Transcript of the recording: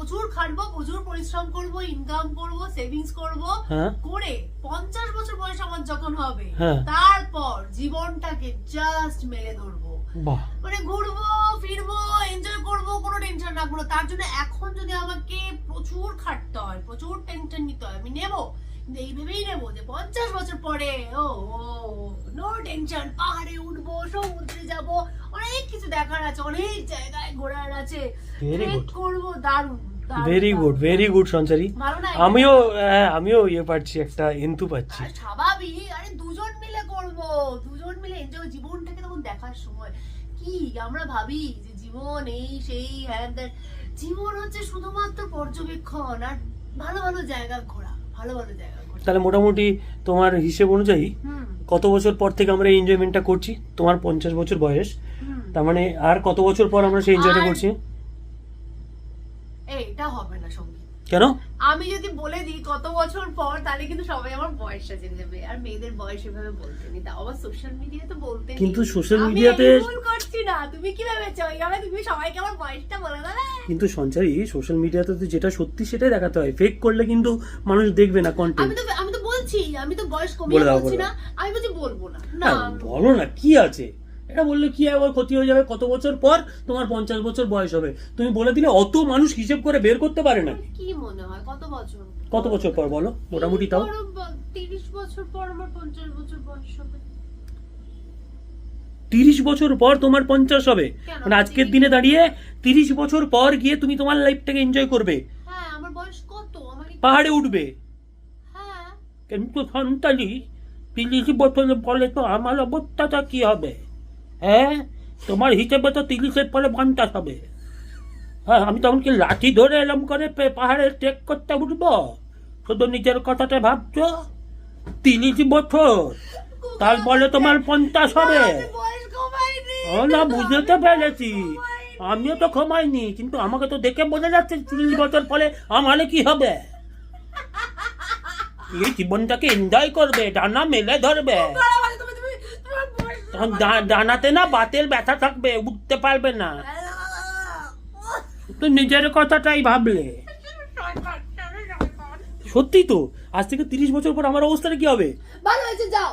প্রচুর খাটবো, প্রচুর পরিশ্রম করব, ইনকাম করব, সেভিংস করব, করে 50 বছর বয়স আমার যখন হবে তারপর জীবনটাকে জাস্ট মেলে ধরবো, মানে ঘুরবো ফিরবো, এনজয় করবো, কোনো টেনশন রাখবো না। তার জন্য এখন যদি আমাকে প্রচুর খাটতে হয়, প্রচুর টেনশন নিতে হয়, আমি নেবো, এই ভেবেই নেবো যে 50 বছর পরে নো টেনশন, পাহাড়ে উঠবো, সমুদ্রে যাব, অনেক কিছু দেখার আছে, অনেক জায়গায় ঘোরার আছে, করবো। দারুণ, ভেরি গুড সঞ্চারী। আমিও ইয়ে পাচ্ছি, একটা এন্তু পাচ্ছি। স্বাভাবিক, আরে দুজন মিলে করবো, দুজন মিলে এনজয়, জীবনটাকে তখন দেখার সময়। কি আমরা ভাবি যে জীবন এই সেই হ্যাঁ, জীবন হচ্ছে শুধুমাত্র পর্যবেক্ষণ আর ভালো ভালো জায়গা ঘোরা, ভালো ভালো জায়গা ঘোরা। তাহলে মোটামুটি তোমার হিসেব অনুযায়ী কত বছর পর থেকে আমরা এই এনজয়মেন্টটা করছি? তোমার 50 বছর বয়স, তার মানে আর কত বছর পর আমরা সেই এনজয়টা করছি? এটা হবে না সঙ্গীত। কেন? আমি যদি বলে দিই কত বছর পর, তাহলে কিন্তু সবাই আমার বয়সটা জেনে যাবে, আর মেয়েদের বয়স এভাবে বলতে নেই, তাও আবার সোশ্যাল মিডিয়াতে বলতে নেই। কিন্তু সোশ্যাল মিডিয়াতে আমি ভুল করছি না, তুমি কি ভেবেছো এইভাবে তুমি সবাইকে আমার বয়সটা বলে দেবে? কিন্তু সঞ্চারী, সোশ্যাল মিডিয়াতে তো যেটা সত্যি সেটাই দেখাতে হয়, ফেক করলে কিন্তু মানুষ দেখবে না কন্টেন্ট। আমি তো বলছি, আমি তো বয়স কমিয়ে বলছি না, আমি বলছি বলবো না। না বলো না, কি আছে এটা বললে কি আবার ক্ষতি হয়ে যাবে? কত বছর পর তোমার 50 বছর বয়স হবে, তুমি বলে দিলে অত মানুষ হিসেব করে বের করতে পারে না। কি মনে হয় কত বছর পর বলো মোটামুটি? তাও 30 বছর পর আমার 50 বছর বয়স হবে। 30 বছর পর তোমার 50 হবে, মানে আজকের দিনে দাঁড়িয়ে 30 বছর পর গিয়ে তুমি তোমার লাইফটাকে এনজয় করবে। হ্যাঁ, আমার বয়স কত? পাহাড়ে উঠবে। হ্যাঁ, কিন্তু সন্তানি 30 বছর বলে তো আমার অবস্থাটা কি হবে? হ্যাঁ, তোমার হিসেবে তো 30-এর পরে 50 হবে। হ্যাঁ, আমি তখন কি লাঠি ধরে এলাম করে পাহাড়ে ট্রেক করতে উঠবো? শুধু নিজের কথাটা ভাবছো। 30 বছর, তারপরে তোমার 50 হবে। না, বুঝতে পেরেছি, আমিও তো কমাইনি, কিন্তু আমাকে তো দেখে বোঝা যাচ্ছে 30 বছর পরে আমার কি হবে। এই জীবনটাকে এনজয় করবে, ডানা মেলে ধরবে। ডানাতে না বাতের ব্যথা থাকবে, উঠতে পারবে না। তো নিজের কথাটাই ভাবলে। সত্যি তো, আজ থেকে 30 বছর পর আমার অবস্থাটা কি হবে? ভালো হয়েছে, যাও।